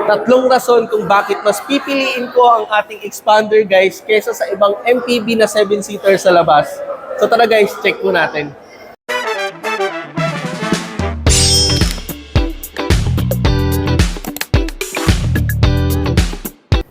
Tatlong rason kung bakit mas pipiliin ko ang ating expander guys kesa sa ibang MPV na 7-seater sa labas. So tara guys, check po natin.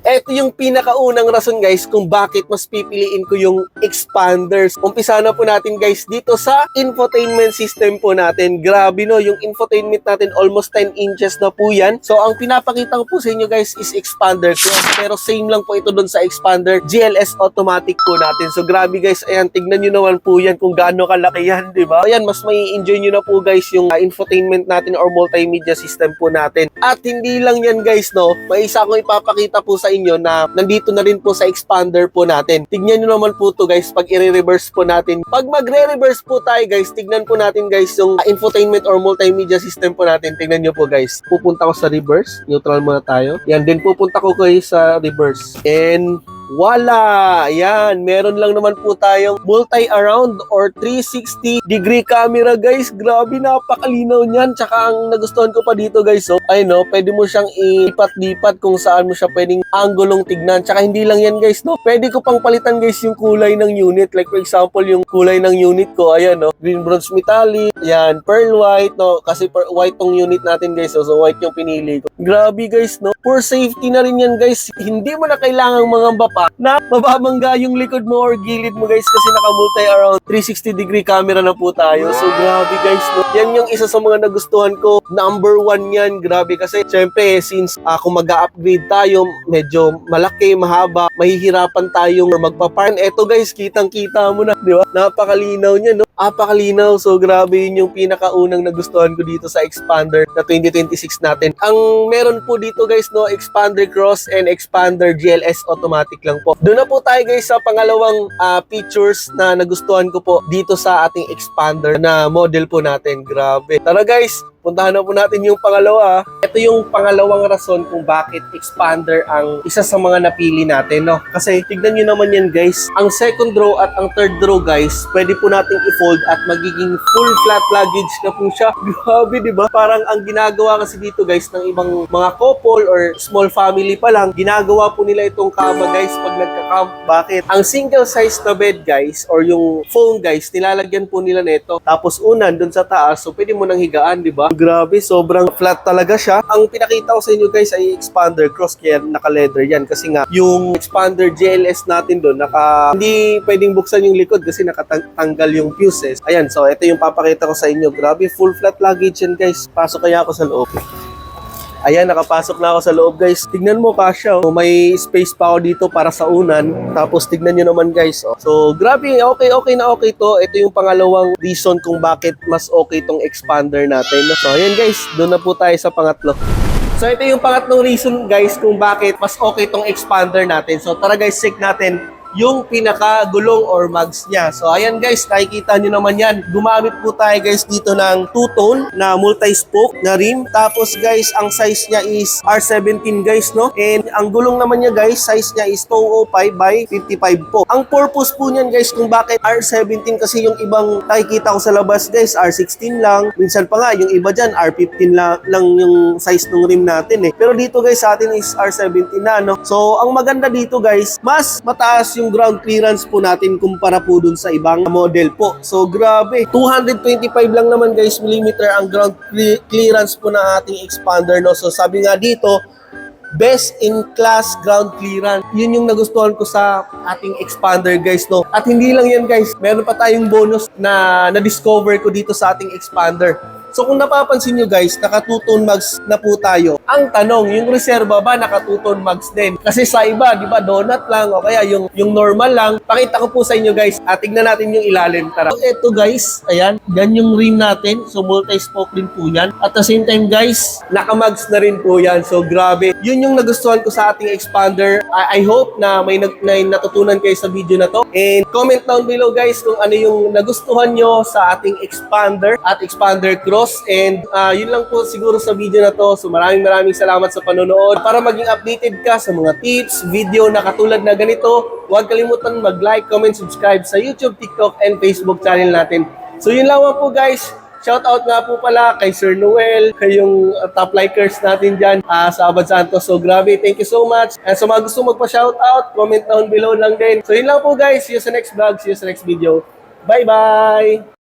Ito yung pinakaunang rason guys kung bakit mas pipiliin ko yung expanders. Umpisa na po natin guys dito sa infotainment system po natin. Grabe no, yung infotainment natin almost 10 inches na po yan. So ang pinapakita ko po sa inyo guys is expander cross. Pero same lang po ito dun sa expander GLS automatic po natin. So grabe guys, ayan, tignan nyo naman po yan kung gaano kalaki yan, di ba? Ayan, mas may enjoy nyo na po guys yung infotainment natin or multimedia system po natin. At hindi lang yan guys no, may isa akong ipapakita po sa inyo na nandito na rin po sa expander po natin. Tignan nyo naman po to guys pag i-reverse po natin. Pag magre-reverse po tayo guys, tignan po natin guys yung infotainment or multimedia system po natin. Tignan nyo po guys. Pupunta ko sa reverse. Neutral muna tayo. Yan, din pupunta ko guys sa reverse. And wala! Ayan, meron lang naman po tayong multi-around or 360-degree camera guys. Grabe, napakalinaw niyan. Tsaka ang nagustuhan ko pa dito guys, so, ay no, pwede mo siyang ilipat-lipat kung saan mo siya pwedeng anggulong tignan. Tsaka hindi lang yan guys, no. Pwede ko pang palitan guys yung kulay ng unit. Like for example, yung kulay ng unit ko, ayan no, green bronze metallic, ayan, pearl white, no, kasi white tong unit natin guys, so white yung pinili ko. Grabe guys, no. For safety na rin yan guys. Hindi mo na kailangang mangamba pa na mababangga yung likod mo or gilid mo guys kasi naka-multi around 360-degree camera na po tayo. So grabe guys, no? Yan yung isa sa mga nagustuhan ko. Number 1 yan, grabe kasi syempre since kung mag-upgrade tayo, medyo malaki, mahaba, mahihirapan tayong magpa-park. Eto guys, kitang-kita mo na, di ba? Napakalinaw niya, no? Napakalinaw. So grabe yun yung pinakaunang nagustuhan ko dito sa expander na 2026 natin. Ang meron po dito guys, no, expander cross and expander GLS automatic lang po. Doon na po tayo guys sa pangalawang features na nagustuhan ko po dito sa ating expander na model po natin. Grabe. Tara guys, puntahan na po natin yung pangalawa. Ito yung pangalawang rason kung bakit expander ang isa sa mga napili natin, no? Kasi tignan nyo naman yan guys, ang second row at ang third row guys, pwede po nating i-fold at magiging full flat luggage na po siya. Grabe, di ba? Parang ang ginagawa kasi dito guys ng ibang mga couple or small family pa lang, ginagawa po nila itong kama guys pag nagka-camp. Bakit? Ang single size na bed guys or yung foam guys, nilalagyan po nila nito. Tapos unan dun sa taas, so pwede mo nang higaan, di ba? Grabe, sobrang flat talaga siya. Ang pinakita ko sa inyo guys ay expander cross, kaya naka-leather yan. Kasi nga, yung expander GLS natin doon, hindi pwedeng buksan yung likod kasi nakatanggal yung fuses. Ayan, so ito yung papakita ko sa inyo. Grabe, full flat luggage yan guys. Pasok kaya ako sa loob. Ayan, nakapasok na ako sa loob guys. Tignan mo kasya, oh. May space pa ako dito para sa unan. Tapos tignan nyo naman guys. Oh. So grabe, okay na okay to. Ito yung pangalawang reason kung bakit mas okay tong expander natin. So ayan guys, doon na po tayo sa pangatlo. So ito yung pangatlong reason guys kung bakit mas okay tong expander natin. So tara guys, check natin yung pinaka-gulong or mags niya. So ayan guys, nakikita nyo naman yan. Gumamit po tayo guys dito ng two-tone na multi-spoke na rim. Tapos guys, ang size niya is R17 guys, no? And ang gulong naman niya guys, size niya is 205 by 55 po. Ang purpose po niyan guys kung bakit R17 kasi yung ibang nakikita ko sa labas guys, R16 lang. Minsan pa nga, yung iba dyan, R15 lang yung size ng rim natin eh. Pero dito guys, sa atin is R17 na, no? So, ang maganda dito guys, mas mataas yung ground clearance po natin kumpara po dun sa ibang model po. So grabe, 225 lang naman guys millimeter ang ground clearance po ng ating expander, no? So sabi nga dito, best in class ground clearance. Yun yung nagustuhan ko sa ating expander guys, no? At hindi lang yan guys, meron pa tayong bonus na na-discover ko dito sa ating expander. So kung napapansin nyo guys, naka 2-tone mags na po tayo. Ang tanong, yung reserva ba naka 2-tone mags din? Kasi sa iba, di ba, donut lang o kaya yung normal lang. Pakita ko po sa inyo guys, at tignan natin yung ilalim. Tara. So eto guys, ayan, yan yung rim natin. So multi-spoke din po yan. At the same time guys, naka-mags na rin po yan. So grabe. Yun yung nagustuhan ko sa ating expander. I hope na may natutunan kayo sa video na to. And comment down below guys kung ano yung nagustuhan nyo sa ating expander at expander cross. And yun lang po siguro sa video na to. So maraming salamat sa panonood. Para maging updated ka sa mga tips, video na katulad na ganito, huwag kalimutan mag-like, comment, subscribe sa YouTube, TikTok, and Facebook channel natin. So yun lang po guys. Shoutout nga po pala kay Sir Noel, kayong top likers natin dyan sa Abad Santos. So grabe, thank you so much. And sa mga gusto magpa-shoutout, comment down below lang din. So yun lang po guys, see you sa next vlog, see you sa next video. Bye-bye!